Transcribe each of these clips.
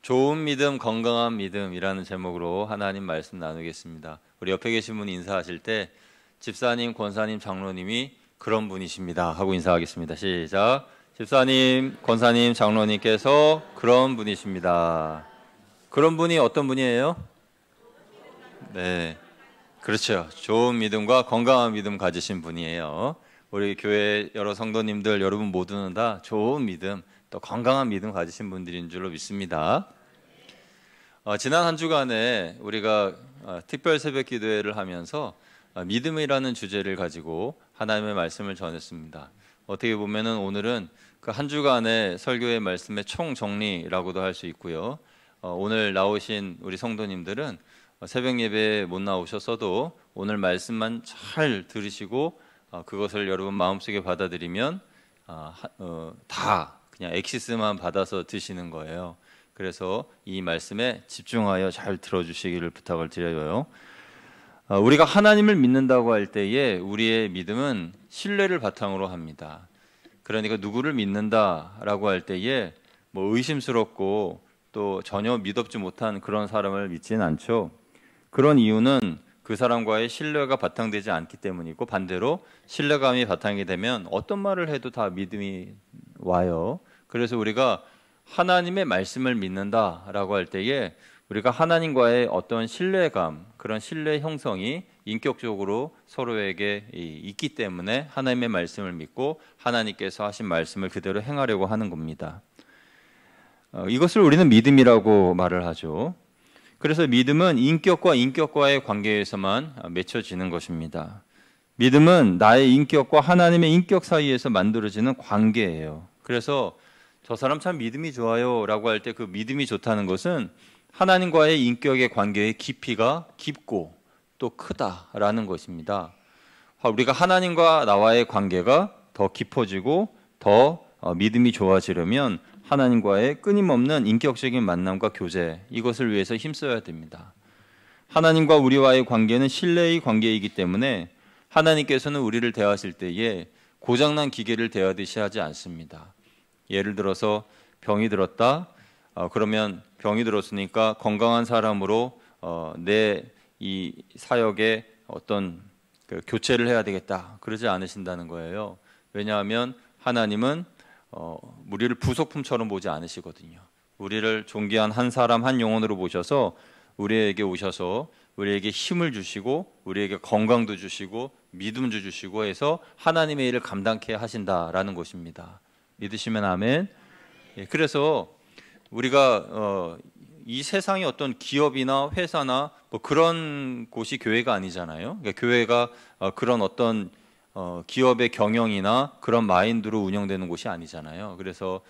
좋은 믿음, 건강한 믿음이라는 제목으로 하나님 말씀 나누겠습니다. 우리 옆에 계신 분 인사하실 때 집사님, 권사님, 장로님이 그런 분이십니다 하고 인사하겠습니다. 시작. 집사님, 권사님, 장로님께서 그런 분이십니다. 그런 분이 어떤 분이에요? 네, 그렇죠. 좋은 믿음과 건강한 믿음 가지신 분이에요. 우리 교회 여러 성도님들 여러분 모두는 다 좋은 믿음, 또 건강한 믿음 가지신 분들인 줄로 믿습니다. 지난 한 주간에 우리가 특별 새벽 기도회를 하면서 믿음이라는 주제를 가지고 하나님의 말씀을 전했습니다. 어떻게 보면은 오늘은 그 한 주간의 설교의 말씀의 총정리라고도 할 수 있고요. 오늘 나오신 우리 성도님들은 새벽 예배에 못 나오셨어도 오늘 말씀만 잘 들으시고 그것을 여러분 마음속에 받아들이면 다 그냥 엑시스만 받아서 드시는 거예요. 그래서 이 말씀에 집중하여 잘 들어주시기를 부탁을 드려요. 우리가 하나님을 믿는다고 할 때에 우리의 믿음은 신뢰를 바탕으로 합니다. 그러니까 누구를 믿는다라고 할 때에 뭐 의심스럽고 또 전혀 믿업지 못한 그런 사람을 믿지는 않죠. 그런 이유는 그 사람과의 신뢰가 바탕되지 않기 때문이고, 반대로 신뢰감이 바탕이 되면 어떤 말을 해도 다 믿음이 와요. 그래서 우리가 하나님의 말씀을 믿는다라고 할 때에 우리가 하나님과의 어떤 신뢰감, 그런 신뢰 형성이 인격적으로 서로에게 있기 때문에 하나님의 말씀을 믿고 하나님께서 하신 말씀을 그대로 행하려고 하는 겁니다. 이것을 우리는 믿음이라고 말을 하죠. 그래서 믿음은 인격과 인격과의 관계에서만 맺혀지는 것입니다. 믿음은 나의 인격과 하나님의 인격 사이에서 만들어지는 관계예요. 그래서 저 사람 참 믿음이 좋아요 라고 할 때 그 믿음이 좋다는 것은 하나님과의 인격의 관계의 깊이가 깊고 또 크다라는 것입니다. 우리가 하나님과 나와의 관계가 더 깊어지고 더 믿음이 좋아지려면 하나님과의 끊임없는 인격적인 만남과 교제, 이것을 위해서 힘써야 됩니다. 하나님과 우리와의 관계는 신뢰의 관계이기 때문에 하나님께서는 우리를 대하실 때에 고장난 기계를 대하듯이 하지 않습니다. 예를 들어서 병이 들었다. 그러면 병이 들었으니까 건강한 사람으로 내 이 사역에 어떤 교체를 해야 되겠다. 그러지 않으신다는 거예요. 왜냐하면 하나님은 우리를 부속품처럼 보지 않으시거든요. 우리를 존귀한 한 사람 한 영혼으로 보셔서 우리에게 오셔서 우리에게 힘을 주시고 우리에게 건강도 주시고 믿음도 주시고 해서 하나님의 일을 감당케 하신다라는 것입니다. 믿으시면 아멘. 그래서 우리가 이 세상의 어떤 기업이나 회사나 뭐 그런 곳이 교회가 아니잖아요. 그러니까 교회가 그런 어떤 기업의 경영이나 그런 마인드로 운영되는 곳이 아니잖아요. 그래서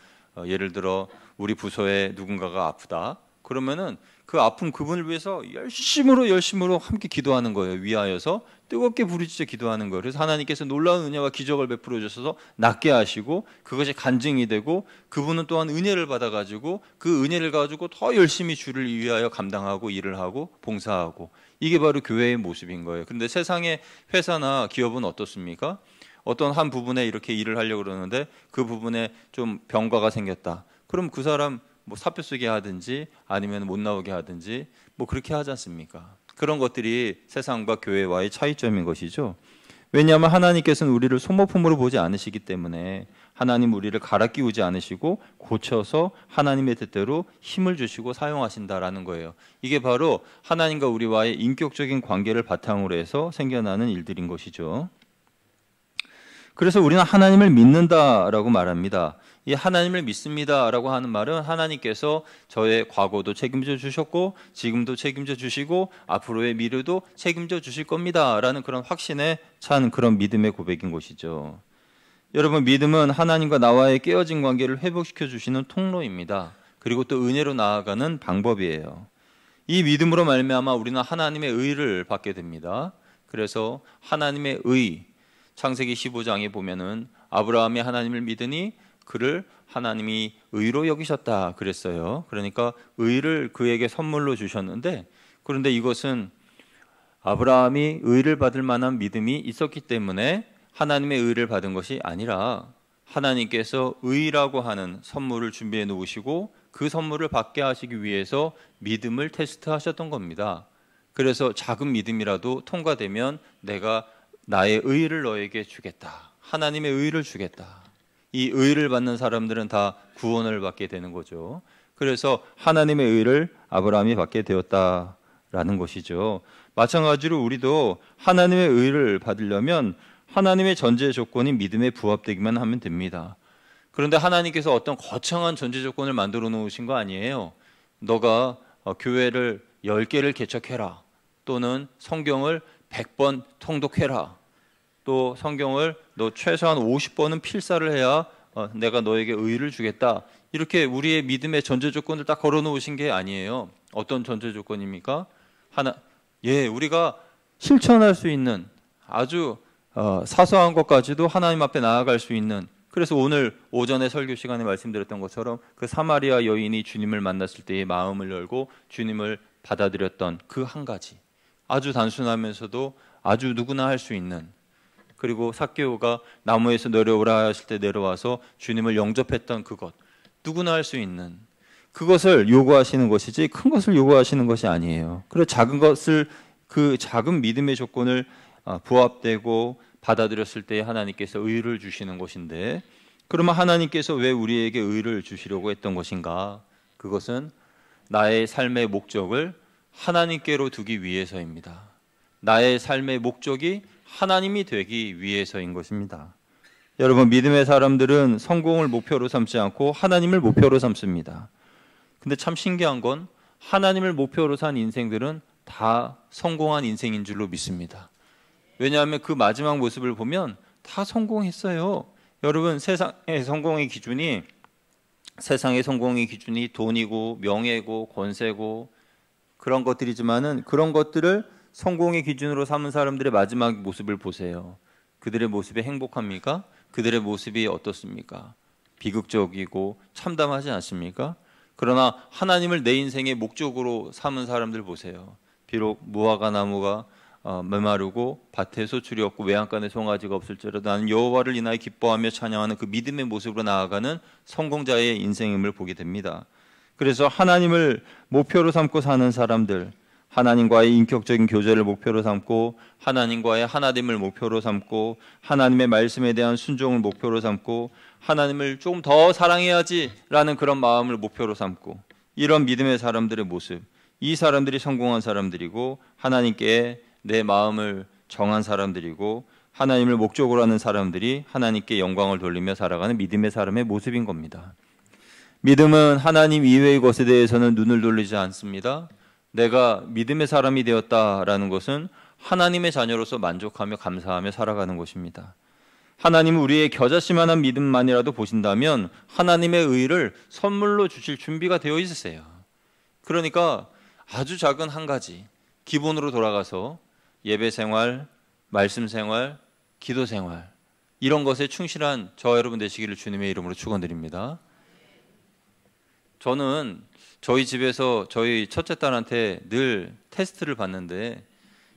예를 들어 우리 부서에 누군가가 아프다. 그러면은 그 아픈 그분을 위해서 열심으로 함께 기도하는 거예요. 위하여서 뜨겁게 부르짖어 기도하는 거예요. 그래서 하나님께서 놀라운 은혜와 기적을 베풀어 주셔서 낫게 하시고 그것이 간증이 되고 그분은 또한 은혜를 받아가지고 그 은혜를 가지고 더 열심히 주를 위하여 감당하고 일을 하고 봉사하고, 이게 바로 교회의 모습인 거예요. 그런데 세상의 회사나 기업은 어떻습니까? 어떤 한 부분에 이렇게 일을 하려고 그러는데 그 부분에 좀 병과가 생겼다. 그럼 그 사람 뭐 사표 쓰게 하든지 아니면 못 나오게 하든지 뭐 그렇게 하지 않습니까? 그런 것들이 세상과 교회와의 차이점인 것이죠. 왜냐하면 하나님께서는 우리를 소모품으로 보지 않으시기 때문에 하나님 우리를 갈아 끼우지 않으시고 고쳐서 하나님의 뜻대로 힘을 주시고 사용하신다라는 거예요. 이게 바로 하나님과 우리와의 인격적인 관계를 바탕으로 해서 생겨나는 일들인 것이죠. 그래서 우리는 하나님을 믿는다라고 말합니다. 이 하나님을 믿습니다라고 하는 말은 하나님께서 저의 과거도 책임져 주셨고 지금도 책임져 주시고 앞으로의 미래도 책임져 주실 겁니다라는 그런 확신에 찬 그런 믿음의 고백인 것이죠. 여러분, 믿음은 하나님과 나와의 깨어진 관계를 회복시켜 주시는 통로입니다. 그리고 또 은혜로 나아가는 방법이에요. 이 믿음으로 말미암아 우리는 하나님의 의를 받게 됩니다. 그래서 하나님의 의, 창세기 15장에 보면은 아브라함이 하나님을 믿으니 그를 하나님이 의로 여기셨다 그랬어요. 그러니까 의를 그에게 선물로 주셨는데, 그런데 이것은 아브라함이 의를 받을 만한 믿음이 있었기 때문에 하나님의 의를 받은 것이 아니라 하나님께서 의라고 하는 선물을 준비해 놓으시고 그 선물을 받게 하시기 위해서 믿음을 테스트하셨던 겁니다. 그래서 작은 믿음이라도 통과되면 내가 나의 의를 너에게 주겠다. 하나님의 의를 주겠다. 이 의를 받는 사람들은 다 구원을 받게 되는 거죠. 그래서 하나님의 의를 아브라함이 받게 되었다라는 것이죠. 마찬가지로 우리도 하나님의 의를 받으려면 하나님의 전제 조건인 믿음에 부합되기만 하면 됩니다. 그런데 하나님께서 어떤 거창한 전제 조건을 만들어 놓으신 거 아니에요. 너가 교회를 10개를 개척해라. 또는 성경을 100번 통독해라. 또 성경을 너 최소한 50번은 필사를 해야 내가 너에게 의를 주겠다. 이렇게 우리의 믿음의 전제 조건을 딱 걸어 놓으신 게 아니에요. 어떤 전제 조건입니까? 우리가 실천할 수 있는 아주 사소한 것까지도 하나님 앞에 나아갈 수 있는, 그래서 오늘 오전에 설교 시간에 말씀드렸던 것처럼 그 사마리아 여인이 주님을 만났을 때의 마음을 열고 주님을 받아들였던 그 한 가지, 아주 단순하면서도 아주 누구나 할 수 있는, 그리고 삭개오가 나무에서 내려오라 하실 때 내려와서 주님을 영접했던 그것, 누구나 할 수 있는 그것을 요구하시는 것이지 큰 것을 요구하시는 것이 아니에요. 그래서 작은 것을, 그 작은 믿음의 조건을 부합되고 받아들였을 때 하나님께서 의를 주시는 것인데, 그러면 하나님께서 왜 우리에게 의를 주시려고 했던 것인가? 그것은 나의 삶의 목적을 하나님께로 두기 위해서입니다. 나의 삶의 목적이 하나님이 되기 위해서인 것입니다. 여러분, 믿음의 사람들은 성공을 목표로 삼지 않고 하나님을 목표로 삼습니다. 근데 참 신기한 건 하나님을 목표로 산 인생들은 다 성공한 인생인 줄로 믿습니다. 왜냐하면 그 마지막 모습을 보면 다 성공했어요. 여러분, 세상의 성공의 기준이 돈이고 명예고 권세고 그런 것들이지만은, 그런 것들을 성공의 기준으로 삼은 사람들의 마지막 모습을 보세요. 그들의 모습이 행복합니까? 그들의 모습이 어떻습니까? 비극적이고 참담하지 않습니까? 그러나 하나님을 내 인생의 목적으로 삼은 사람들 보세요. 비록 무화과 나무가 메마르고 밭에 소출이 없고 외양간에 송아지가 없을지라도 나는 여호와를 인하여 기뻐하며 찬양하는 그 믿음의 모습으로 나아가는 성공자의 인생임을 보게 됩니다. 그래서 하나님을 목표로 삼고 사는 사람들, 하나님과의 인격적인 교제를 목표로 삼고 하나님과의 하나됨을 목표로 삼고 하나님의 말씀에 대한 순종을 목표로 삼고 하나님을 조금 더 사랑해야지라는 그런 마음을 목표로 삼고, 이런 믿음의 사람들의 모습, 이 사람들이 성공한 사람들이고 하나님께 내 마음을 정한 사람들이고 하나님을 목적으로 하는 사람들이 하나님께 영광을 돌리며 살아가는 믿음의 사람의 모습인 겁니다. 믿음은 하나님 이외의 것에 대해서는 눈을 돌리지 않습니다. 내가 믿음의 사람이 되었다라는 것은 하나님의 자녀로서 만족하며 감사하며 살아가는 것입니다. 하나님은 우리의 겨자씨만한 믿음만이라도 보신다면 하나님의 의를 선물로 주실 준비가 되어 있으세요. 그러니까 아주 작은 한 가지, 기본으로 돌아가서 예배 생활, 말씀 생활, 기도 생활, 이런 것에 충실한 저와 여러분 되시기를 주님의 이름으로 축원드립니다. 저는 저희 집에서 저희 첫째 딸한테 늘 테스트를 받는데,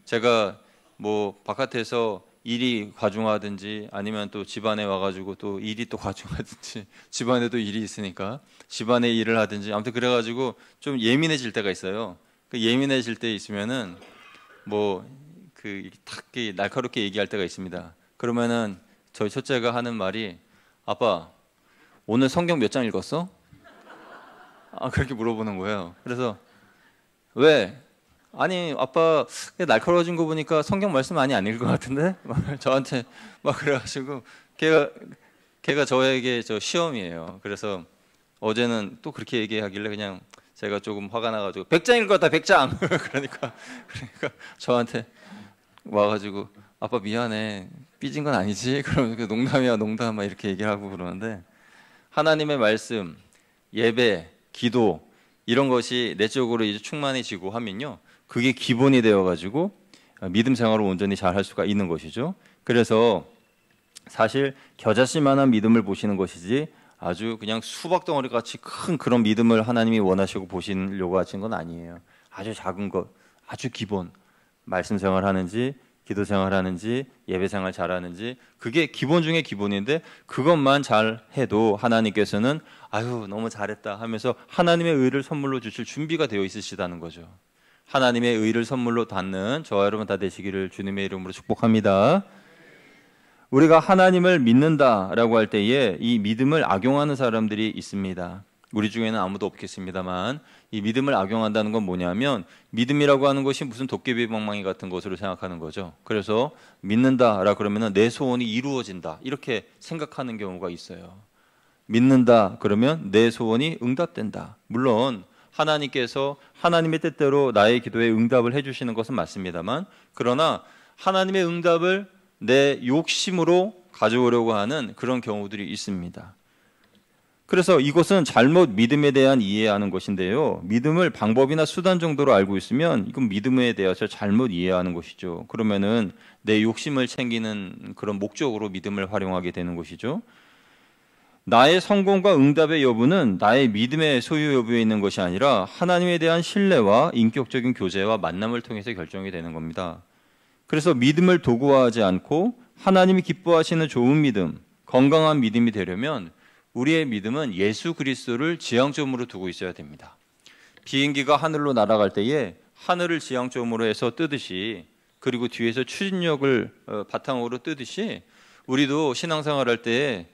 제가 뭐 바깥에서 일이 과중하든지 아니면 또 집안에 와가지고 또 일이 또 과중하든지, 집안에도 일이 있으니까 집안에 일을 하든지, 아무튼 그래가지고 좀 예민해질 때가 있어요. 그 예민해질 때 있으면은 뭐 딱 날카롭게 얘기할 때가 있습니다. 그러면은 저희 첫째가 하는 말이, 아빠 오늘 성경 몇 장 읽었어? 그렇게 물어보는 거예요. 그래서 왜? 아니 아빠 날카로워진 거 보니까 성경 말씀 많이 안 읽은 것 같은데? 저한테 막 그래가지고 걔가 저에게 저 시험이에요. 그래서 어제는 또 그렇게 얘기하길래 그냥 제가 조금 화가 나가지고 100장 읽었다 100장 그러니까 저한테 와가지고 아빠 미안해, 삐진 건 아니지? 그러면 농담이야 농담 막 이렇게 얘기하고 그러는데, 하나님의 말씀, 예배, 기도, 이런 것이 내적으로 이제 충만해지고 하면요, 그게 기본이 되어가지고 믿음 생활을 온전히 잘 할 수가 있는 것이죠. 그래서 사실 겨자씨만한 믿음을 보시는 것이지 아주 그냥 수박 덩어리 같이 큰 그런 믿음을 하나님이 원하시고 보시려고 하신 건 아니에요. 아주 작은 것, 아주 기본, 말씀 생활 하는지 기도 생활하는지 예배 생활 잘하는지 그게 기본 중에 기본인데 그것만 잘 해도 하나님께서는 아유 너무 잘했다 하면서 하나님의 의를 선물로 주실 준비가 되어 있으시다는 거죠. 하나님의 의를 선물로 받는 저와 여러분 다 되시기를 주님의 이름으로 축복합니다. 우리가 하나님을 믿는다라고 할 때에 이 믿음을 악용하는 사람들이 있습니다. 우리 중에는 아무도 없겠습니다만 이 믿음을 악용한다는 건 뭐냐면 믿음이라고 하는 것이 무슨 도깨비 방망이 같은 것으로 생각하는 거죠. 그래서 믿는다라 그러면 내 소원이 이루어진다 이렇게 생각하는 경우가 있어요. 믿는다 그러면 내 소원이 응답된다. 물론 하나님께서 하나님의 뜻대로 나의 기도에 응답을 해주시는 것은 맞습니다만 그러나 하나님의 응답을 내 욕심으로 가져오려고 하는 그런 경우들이 있습니다. 그래서 이것은 잘못 믿음에 대한 이해하는 것인데요. 믿음을 방법이나 수단 정도로 알고 있으면 이건 믿음에 대해서 잘못 이해하는 것이죠. 그러면은 내 욕심을 챙기는 그런 목적으로 믿음을 활용하게 되는 것이죠. 나의 성공과 응답의 여부는 나의 믿음의 소유 여부에 있는 것이 아니라 하나님에 대한 신뢰와 인격적인 교제와 만남을 통해서 결정이 되는 겁니다. 그래서 믿음을 도구화하지 않고 하나님이 기뻐하시는 좋은 믿음, 건강한 믿음이 되려면 우리의 믿음은 예수 그리스도를 지향점으로 두고 있어야 됩니다. 비행기가 하늘로 날아갈 때에 하늘을 지향점으로 해서 뜨듯이 그리고 뒤에서 추진력을 바탕으로 뜨듯이 우리도 신앙생활할 때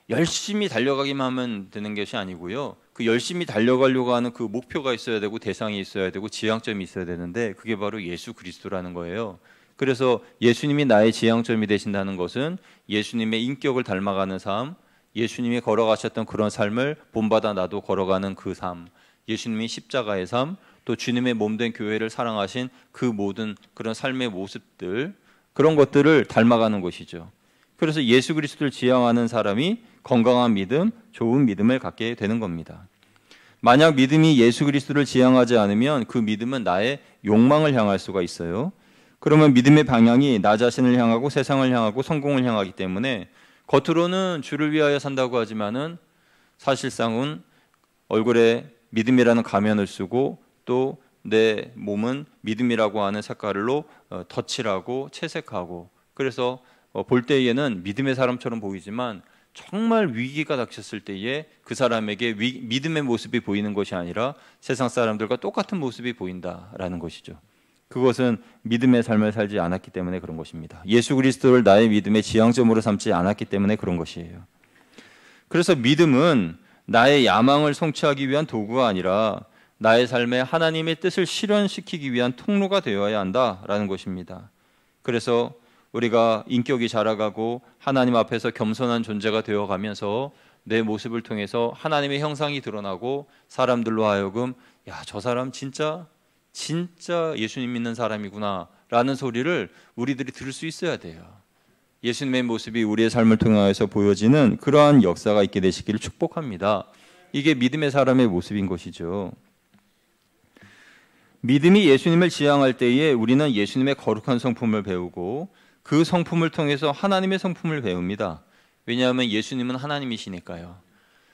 열심히 달려가기만 하면 되는 것이 아니고요. 그 열심히 달려가려고 하는 그 목표가 있어야 되고 대상이 있어야 되고 지향점이 있어야 되는데 그게 바로 예수 그리스도라는 거예요. 그래서 예수님이 나의 지향점이 되신다는 것은 예수님의 인격을 닮아가는 삶, 예수님이 걸어가셨던 그런 삶을 본받아 나도 걸어가는 그 삶, 예수님이 십자가의 삶, 또 주님의 몸된 교회를 사랑하신 그 모든 그런 삶의 모습들, 그런 것들을 닮아가는 것이죠. 그래서 예수 그리스도를 지향하는 사람이 건강한 믿음, 좋은 믿음을 갖게 되는 겁니다. 만약 믿음이 예수 그리스도를 지향하지 않으면 그 믿음은 나의 욕망을 향할 수가 있어요. 그러면 믿음의 방향이 나 자신을 향하고 세상을 향하고 성공을 향하기 때문에 겉으로는 주를 위하여 산다고 하지만은 사실상은 얼굴에 믿음이라는 가면을 쓰고 또 내 몸은 믿음이라고 하는 색깔로 덧칠하고 채색하고 그래서 볼 때에는 믿음의 사람처럼 보이지만 정말 위기가 닥쳤을 때에 그 사람에게 믿음의 모습이 보이는 것이 아니라 세상 사람들과 똑같은 모습이 보인다라는 것이죠. 그것은 믿음의 삶을 살지 않았기 때문에 그런 것입니다. 예수 그리스도를 나의 믿음의 지향점으로 삼지 않았기 때문에 그런 것이에요. 그래서 믿음은 나의 야망을 성취하기 위한 도구가 아니라 나의 삶에 하나님의 뜻을 실현시키기 위한 통로가 되어야 한다라는 것입니다. 그래서 우리가 인격이 자라가고 하나님 앞에서 겸손한 존재가 되어가면서 내 모습을 통해서 하나님의 형상이 드러나고 사람들로 하여금 야, 저 사람 진짜 예수님 믿는 사람이구나 라는 소리를 우리들이 들을 수 있어야 돼요. 예수님의 모습이 우리의 삶을 통해서 보여지는 그러한 역사가 있게 되시기를 축복합니다. 이게 믿음의 사람의 모습인 것이죠. 믿음이 예수님을 지향할 때에 우리는 예수님의 거룩한 성품을 배우고 그 성품을 통해서 하나님의 성품을 배웁니다. 왜냐하면 예수님은 하나님이시니까요.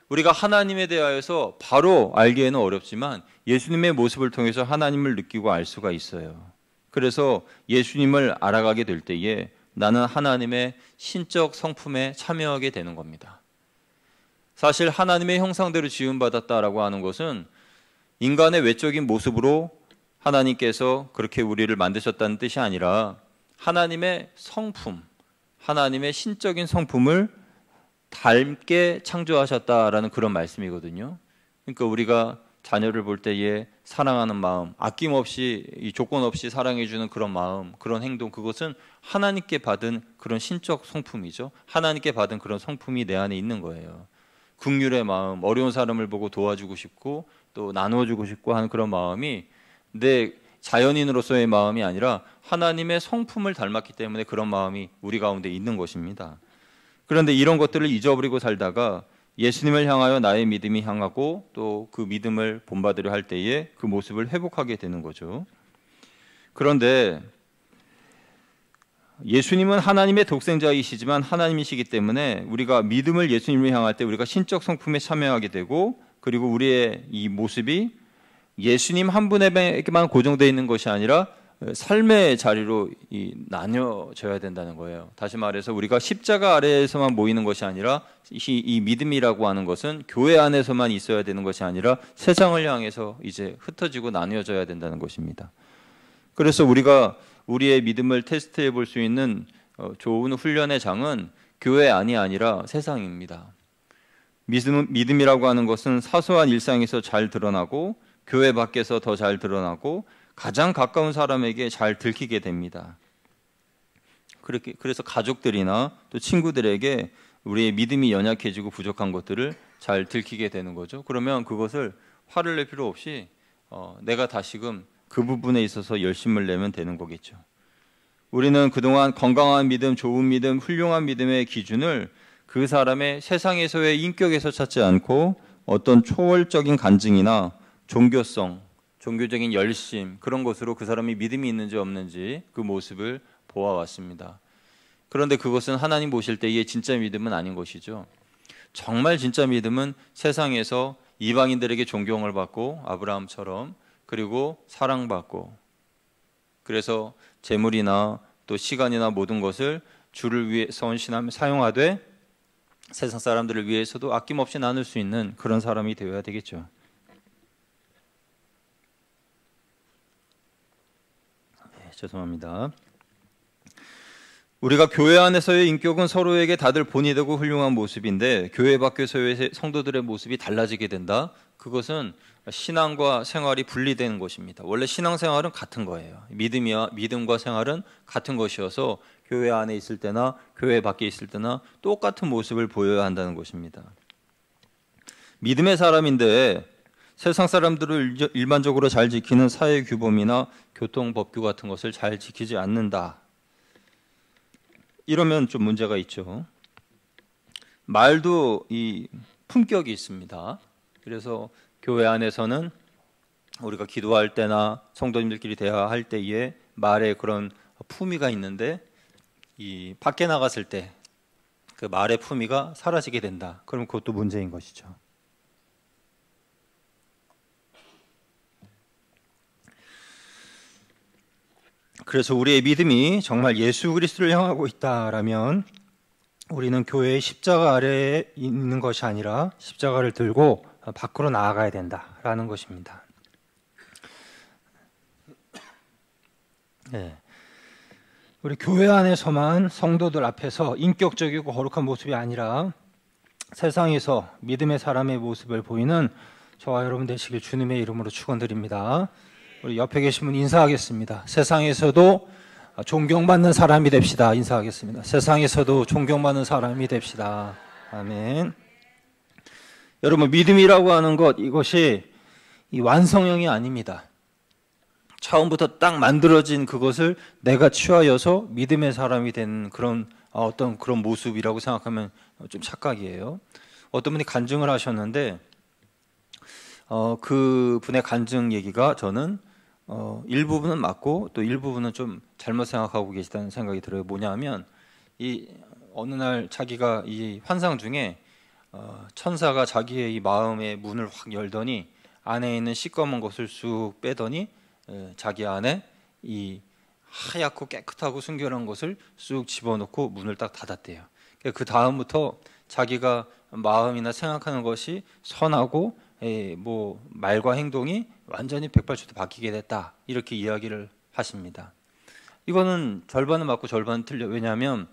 우리가 하나님에 대하여서 바로 알기에는 어렵지만 예수님의 모습을 통해서 하나님을 느끼고 알 수가 있어요. 그래서 예수님을 알아가게 될 때에 나는 하나님의 신적 성품에 참여하게 되는 겁니다. 사실 하나님의 형상대로 지음받았다라고 하는 것은 인간의 외적인 모습으로 하나님께서 그렇게 우리를 만드셨다는 뜻이 아니라 하나님의 성품, 하나님의 신적인 성품을 닮게 창조하셨다라는 그런 말씀이거든요. 그러니까 우리가 자녀를 볼 때에 사랑하는 마음, 아낌없이 조건 없이 사랑해주는 그런 마음, 그런 행동, 그것은 하나님께 받은 그런 신적 성품이죠. 하나님께 받은 그런 성품이 내 안에 있는 거예요. 긍휼의 마음, 어려운 사람을 보고 도와주고 싶고 또 나눠주고 싶고 하는 그런 마음이 내 자연인으로서의 마음이 아니라 하나님의 성품을 닮았기 때문에 그런 마음이 우리 가운데 있는 것입니다. 그런데 이런 것들을 잊어버리고 살다가 예수님을 향하여 나의 믿음이 향하고 또 그 믿음을 본받으려 할 때에 그 모습을 회복하게 되는 거죠. 그런데 예수님은 하나님의 독생자이시지만 하나님이시기 때문에 우리가 믿음을 예수님을 향할 때 우리가 신적 성품에 참여하게 되고 그리고 우리의 이 모습이 예수님 한 분에게만 고정되어 있는 것이 아니라 삶의 자리로 나뉘어져야 된다는 거예요. 다시 말해서 우리가 십자가 아래에서만 모이는 것이 아니라 이 믿음이라고 하는 것은 교회 안에서만 있어야 되는 것이 아니라 세상을 향해서 이제 흩어지고 나뉘어져야 된다는 것입니다. 그래서 우리가 우리의 믿음을 테스트해 볼 수 있는 좋은 훈련의 장은 교회 안이 아니라 세상입니다. 믿음이라고 하는 것은 사소한 일상에서 잘 드러나고 교회 밖에서 더 잘 드러나고 가장 가까운 사람에게 잘 들키게 됩니다. 그래서 가족들이나 또 친구들에게 우리의 믿음이 연약해지고 부족한 것들을 잘 들키게 되는 거죠. 그러면 그것을 화를 낼 필요 없이 내가 다시금 그 부분에 있어서 열심을 내면 되는 거겠죠. 우리는 그동안 건강한 믿음, 좋은 믿음, 훌륭한 믿음의 기준을 그 사람의 세상에서의 인격에서 찾지 않고 어떤 초월적인 간증이나 종교적인 열심, 그런 것으로 그 사람이 믿음이 있는지 없는지 그 모습을 보아왔습니다. 그런데 그것은 하나님 보실 때의 진짜 믿음은 아닌 것이죠. 정말 진짜 믿음은 세상에서 이방인들에게 존경을 받고 아브라함처럼, 그리고 사랑받고, 그래서 재물이나 또 시간이나 모든 것을 주를 위해 헌신하며 사용하되 세상 사람들을 위해서도 아낌없이 나눌 수 있는 그런 사람이 되어야 되겠죠. 죄송합니다. 우리가 교회 안에서의 인격은 서로에게 다들 본이 되고 훌륭한 모습인데 교회 밖에서의 성도들의 모습이 달라지게 된다. 그것은 신앙과 생활이 분리되는 것입니다. 원래 신앙생활은 같은 거예요. 믿음과 생활은 같은 것이어서 교회 안에 있을 때나 교회 밖에 있을 때나 똑같은 모습을 보여야 한다는 것입니다. 믿음의 사람인데 세상 사람들을 일반적으로 잘 지키는 사회 규범이나 교통법규 같은 것을 잘 지키지 않는다. 이러면 좀 문제가 있죠. 말도 이 품격이 있습니다. 그래서 교회 안에서는 우리가 기도할 때나 성도님들끼리 대화할 때에 말에 그런 품위가 있는데 이 밖에 나갔을 때 그 말의 품위가 사라지게 된다. 그럼 그것도 문제인 것이죠. 그래서 우리의 믿음이 정말 예수 그리스도를 향하고 있다라면 우리는 교회의 십자가 아래에 있는 것이 아니라 십자가를 들고 밖으로 나아가야 된다라는 것입니다. 네. 우리 교회 안에서만 성도들 앞에서 인격적이고 거룩한 모습이 아니라 세상에서 믿음의 사람의 모습을 보이는 저와 여러분 되시길 주님의 이름으로 축원드립니다. 우리 옆에 계신 분 인사하겠습니다. 세상에서도 존경받는 사람이 됩시다. 인사하겠습니다. 세상에서도 존경받는 사람이 됩시다. 아멘. 여러분, 믿음이라고 하는 것, 이것이 이 완성형이 아닙니다. 처음부터 딱 만들어진 그것을 내가 취하여서 믿음의 사람이 된 그런 어떤 그런 모습이라고 생각하면 좀 착각이에요. 어떤 분이 간증을 하셨는데 그 분의 간증 얘기가 저는 일부분은 맞고 또 일부분은 좀 잘못 생각하고 계시다는 생각이 들어요. 뭐냐면 이 어느 날 자기가 이 환상 중에 천사가 자기의 이 마음의 문을 확 열더니 안에 있는 시꺼먼 것을 쑥 빼더니 자기 안에 이 하얗고 깨끗하고 순결한 것을 쑥 집어넣고 문을 딱 닫았대요. 그 다음부터 자기가 마음이나 생각하는 것이 선하고 뭐 말과 행동이 완전히 180도 바뀌게 됐다, 이렇게 이야기를 하십니다. 이거는 절반은 맞고 절반은 틀려. 왜냐하면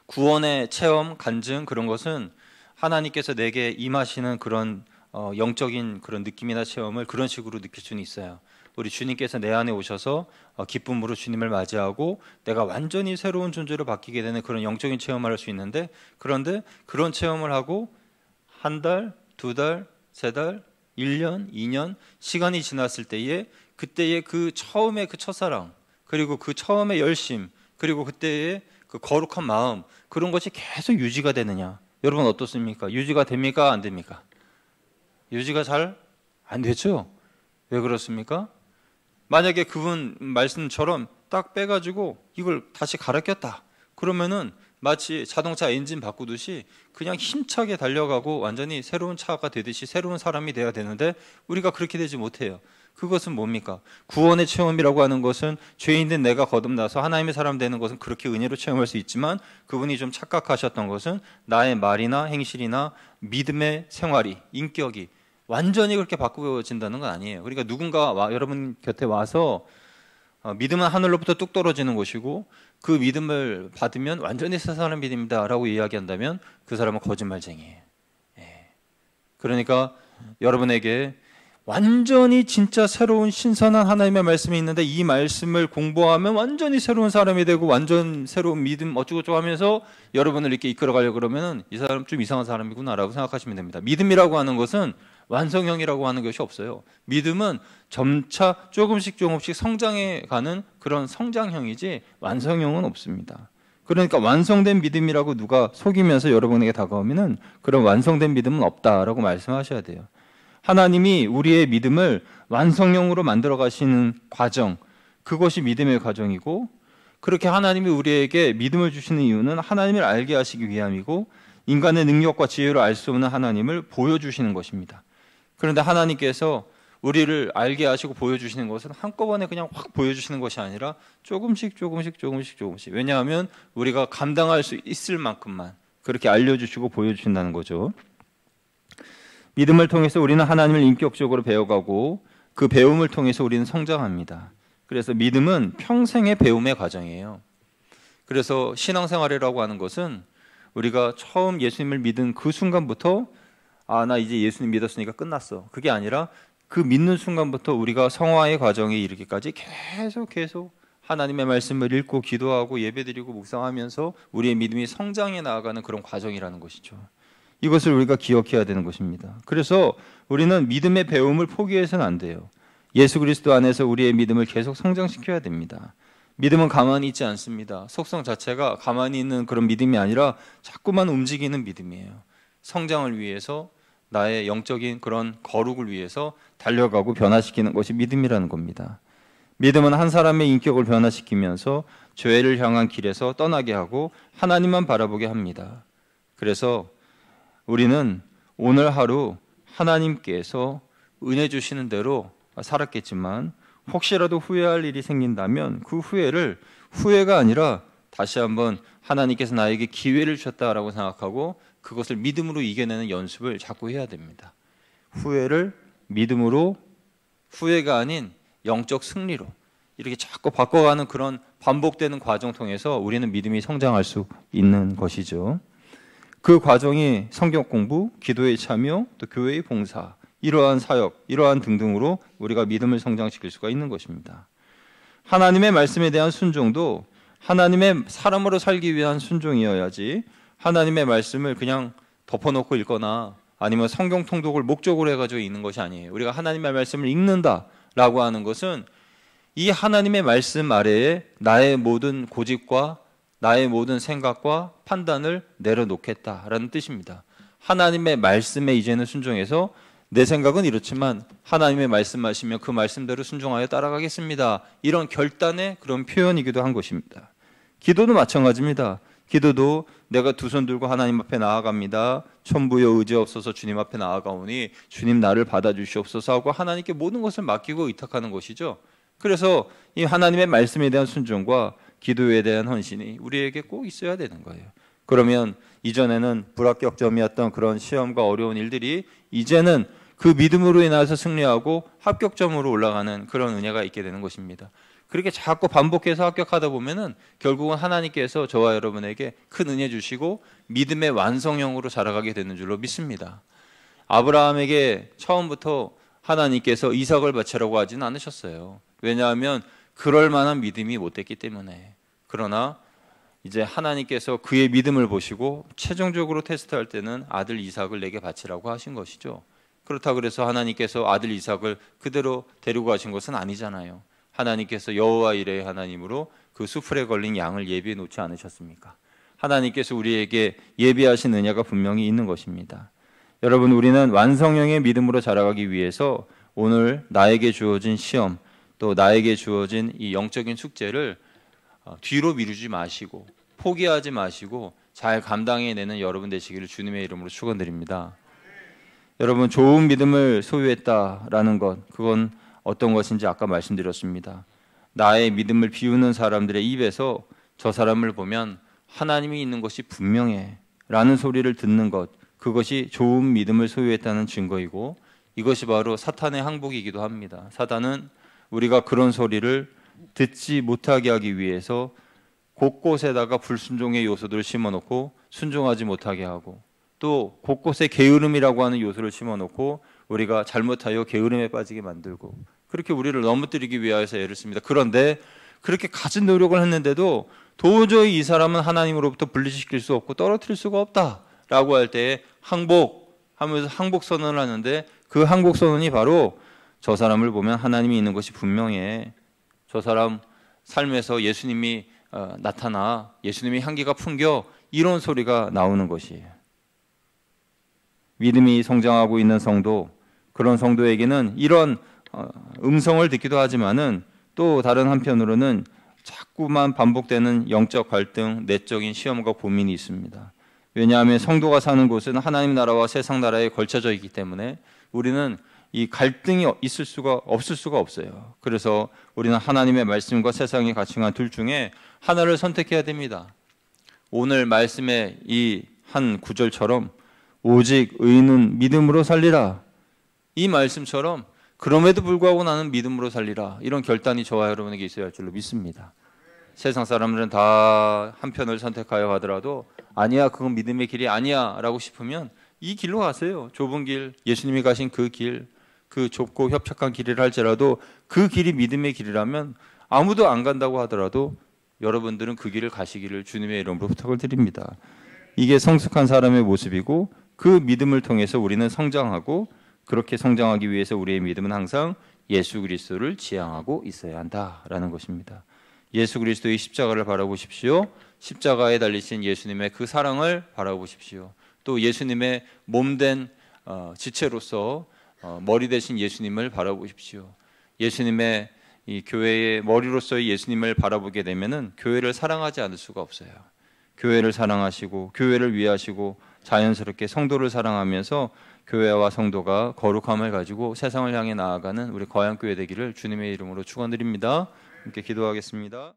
구원의 체험, 간증, 그런 것은 하나님께서 내게 임하시는 그런 영적인 그런 느낌이나 체험을 그런 식으로 느낄 수는 있어요. 우리 주님께서 내 안에 오셔서 기쁨으로 주님을 맞이하고 내가 완전히 새로운 존재로 바뀌게 되는 그런 영적인 체험을 할 수 있는데, 그런데 그런 체험을 하고 한 달, 두 달, 세 달, 1년, 2년 시간이 지났을 때에 그때의 그 처음의 그 첫사랑, 그리고 그 처음의 열심, 그리고 그때의 그 거룩한 마음, 그런 것이 계속 유지가 되느냐? 여러분 어떻습니까? 유지가 됩니까? 안 됩니까? 유지가 잘 안 되죠? 왜 그렇습니까? 만약에 그분 말씀처럼 딱 빼가지고 이걸 다시 갈아 꼈다, 그러면은 마치 자동차 엔진 바꾸듯이 그냥 힘차게 달려가고 완전히 새로운 차가 되듯이 새로운 사람이 돼야 되는데 우리가 그렇게 되지 못해요. 그것은 뭡니까? 구원의 체험이라고 하는 것은 죄인된 내가 거듭나서 하나님의 사람 되는 것은 그렇게 은혜로 체험할 수 있지만, 그분이 좀 착각하셨던 것은 나의 말이나 행실이나 믿음의 생활이, 인격이 완전히 그렇게 바꾸어진다는 건 아니에요. 그러니까 누군가 여러분 곁에 와서 믿음은 하늘로부터 뚝 떨어지는 것이고 그 믿음을 받으면 완전히 새 사람 믿음이다 라고 이야기한다면 그 사람은 거짓말쟁이에요. 그러니까 여러분에게 완전히 진짜 새로운 신선한 하나님의 말씀이 있는데 이 말씀을 공부하면 완전히 새로운 사람이 되고 완전 새로운 믿음 어쩌고저쩌고 하면서 여러분을 이렇게 이끌어가려고 그러면 이 사람 좀 이상한 사람이구나 라고 생각하시면 됩니다. 믿음이라고 하는 것은 완성형이라고 하는 것이 없어요. 믿음은 점차 조금씩 성장해 가는 그런 성장형이지 완성형은 없습니다. 그러니까 완성된 믿음이라고 누가 속이면서 여러분에게 다가오면은 그런 완성된 믿음은 없다라고 말씀하셔야 돼요. 하나님이 우리의 믿음을 완성형으로 만들어 가시는 과정, 그것이 믿음의 과정이고, 그렇게 하나님이 우리에게 믿음을 주시는 이유는 하나님을 알게 하시기 위함이고 인간의 능력과 지혜로 알 수 없는 하나님을 보여주시는 것입니다. 그런데 하나님께서 우리를 알게 하시고 보여주시는 것은 한꺼번에 그냥 확 보여주시는 것이 아니라 조금씩. 왜냐하면 우리가 감당할 수 있을 만큼만 그렇게 알려주시고 보여주신다는 거죠. 믿음을 통해서 우리는 하나님을 인격적으로 배워가고 그 배움을 통해서 우리는 성장합니다. 그래서 믿음은 평생의 배움의 과정이에요. 그래서 신앙생활이라고 하는 것은 우리가 처음 예수님을 믿은 그 순간부터 나 이제 예수님 믿었으니까 끝났어. 그게 아니라 그 믿는 순간부터 우리가 성화의 과정에 이르기까지 계속 하나님의 말씀을 읽고 기도하고 예배드리고 묵상하면서 우리의 믿음이 성장해 나아가는 그런 과정이라는 것이죠. 이것을 우리가 기억해야 되는 것입니다. 그래서 우리는 믿음의 배움을 포기해서는 안 돼요. 예수 그리스도 안에서 우리의 믿음을 계속 성장시켜야 됩니다. 믿음은 가만히 있지 않습니다. 속성 자체가 가만히 있는 그런 믿음이 아니라 자꾸만 움직이는 믿음이에요. 성장을 위해서 나의 영적인 그런 거룩을 위해서 달려가고 변화시키는 것이 믿음이라는 겁니다. 믿음은 한 사람의 인격을 변화시키면서 죄를 향한 길에서 떠나게 하고 하나님만 바라보게 합니다. 그래서 우리는 오늘 하루 하나님께서 은혜 주시는 대로 살았겠지만 혹시라도 후회할 일이 생긴다면 그 후회가 아니라 다시 한번 하나님께서 나에게 기회를 주셨다라고 생각하고 그것을 믿음으로 이겨내는 연습을 자꾸 해야 됩니다. 후회를 믿음으로, 후회가 아닌 영적 승리로 이렇게 자꾸 바꿔가는 그런 반복되는 과정 통해서 우리는 믿음이 성장할 수 있는 것이죠. 그 과정이 성경 공부, 기도의 참여, 또 교회의 봉사, 이러한 사역, 이러한 등등으로 우리가 믿음을 성장시킬 수가 있는 것입니다. 하나님의 말씀에 대한 순종도 하나님의 사람으로 살기 위한 순종이어야지 하나님의 말씀을 그냥 덮어놓고 읽거나 아니면 성경 통독을 목적으로 해가지고 읽는 것이 아니에요. 우리가 하나님의 말씀을 읽는다라고 하는 것은 이 하나님의 말씀 아래에 나의 모든 고집과 나의 모든 생각과 판단을 내려놓겠다라는 뜻입니다. 하나님의 말씀에 이제는 순종해서 내 생각은 이렇지만 하나님의 말씀하시면 그 말씀대로 순종하여 따라가겠습니다. 이런 결단의 그런 표현이기도 한 것입니다. 기도도 마찬가지입니다. 기도도 내가 두 손 들고 하나님 앞에 나아갑니다. 천부여 의지없어서 주님 앞에 나아가오니 주님 나를 받아주시옵소서 하고 하나님께 모든 것을 맡기고 의탁하는 것이죠. 그래서 이 하나님의 말씀에 대한 순종과 기도에 대한 헌신이 우리에게 꼭 있어야 되는 거예요. 그러면 이전에는 불합격점이었던 그런 시험과 어려운 일들이 이제는 그 믿음으로 인해서 승리하고 합격점으로 올라가는 그런 은혜가 있게 되는 것입니다. 그렇게 자꾸 반복해서 합격하다 보면은 결국은 하나님께서 저와 여러분에게 큰 은혜 주시고 믿음의 완성형으로 자라가게 되는 줄로 믿습니다. 아브라함에게 처음부터 하나님께서 이삭을 바치라고 하지는 않으셨어요. 왜냐하면 그럴 만한 믿음이 못 됐기 때문에. 그러나 이제 하나님께서 그의 믿음을 보시고 최종적으로 테스트할 때는 아들 이삭을 내게 바치라고 하신 것이죠. 그렇다고 그래서 하나님께서 아들 이삭을 그대로 데리고 가신 것은 아니잖아요. 하나님께서 여호와 이레의 하나님으로 그 수풀에 걸린 양을 예비해 놓지 않으셨습니까? 하나님께서 우리에게 예비하신 은혜가 분명히 있는 것입니다. 여러분, 우리는 완성형의 믿음으로 자라가기 위해서 오늘 나에게 주어진 시험, 또 나에게 주어진 이 영적인 숙제를 뒤로 미루지 마시고 포기하지 마시고 잘 감당해내는 여러분 되시기를 주님의 이름으로 축원드립니다. 여러분, 좋은 믿음을 소유했다라는 것, 그건 어떤 것인지 아까 말씀드렸습니다. 나의 믿음을 비우는 사람들의 입에서 저 사람을 보면 하나님이 있는 것이 분명해 라는 소리를 듣는 것, 그것이 좋은 믿음을 소유했다는 증거이고, 이것이 바로 사탄의 항복이기도 합니다. 사탄은 우리가 그런 소리를 듣지 못하게 하기 위해서 곳곳에다가 불순종의 요소들을 심어놓고 순종하지 못하게 하고, 또 곳곳에 게으름이라고 하는 요소를 심어놓고 우리가 잘못하여 게으름에 빠지게 만들고, 그렇게 우리를 넘어뜨리기 위하여서 애를 씁니다. 그런데 그렇게 가진 노력을 했는데도 도저히 이 사람은 하나님으로부터 분리시킬 수 없고 떨어뜨릴 수가 없다라고 할 때에 항복하면서 항복 선언을 하는데, 그 항복 선언이 바로 저 사람을 보면 하나님이 있는 것이 분명해. 저 사람 삶에서 예수님이 나타나, 예수님의 향기가 풍겨, 이런 소리가 나오는 것이에요. 믿음이 성장하고 있는 성도, 그런 성도에게는 이런 음성을 듣기도 하지만은 또 다른 한편으로는 자꾸만 반복되는 영적 갈등, 내적인 시험과 고민이 있습니다. 왜냐하면 성도가 사는 곳은 하나님 나라와 세상 나라에 걸쳐져 있기 때문에 우리는 이 갈등이 없을 수가 없어요. 그래서 우리는 하나님의 말씀과 세상의 가치관 둘 중에 하나를 선택해야 됩니다. 오늘 말씀의 이 한 구절처럼 오직 의인은 믿음으로 살리라, 이 말씀처럼 그럼에도 불구하고 나는 믿음으로 살리라, 이런 결단이 저와 여러분에게 있어야 할 줄로 믿습니다. 세상 사람들은 다 한편을 선택하여 가더라도 아니야, 그건 믿음의 길이 아니야 라고 싶으면 이 길로 가세요. 좁은 길, 예수님이 가신 그 길, 그 좁고 협착한 길이라 할지라도 그 길이 믿음의 길이라면 아무도 안 간다고 하더라도 여러분들은 그 길을 가시기를 주님의 이름으로 부탁을 드립니다. 이게 성숙한 사람의 모습이고, 그 믿음을 통해서 우리는 성장하고, 그렇게 성장하기 위해서 우리의 믿음은 항상 예수 그리스도를 지향하고 있어야 한다라는 것입니다. 예수 그리스도의 십자가를 바라보십시오. 십자가에 달리신 예수님의 그 사랑을 바라보십시오. 또 예수님의 몸된 지체로서 머리 대신 예수님을 바라보십시오. 예수님의 이 교회의 머리로서의 예수님을 바라보게 되면은 교회를 사랑하지 않을 수가 없어요. 교회를 사랑하시고 교회를 위하시고 자연스럽게 성도를 사랑하면서 교회와 성도가 거룩함을 가지고 세상을 향해 나아가는 우리 거양교회 되기를 주님의 이름으로 축원드립니다. 함께 기도하겠습니다.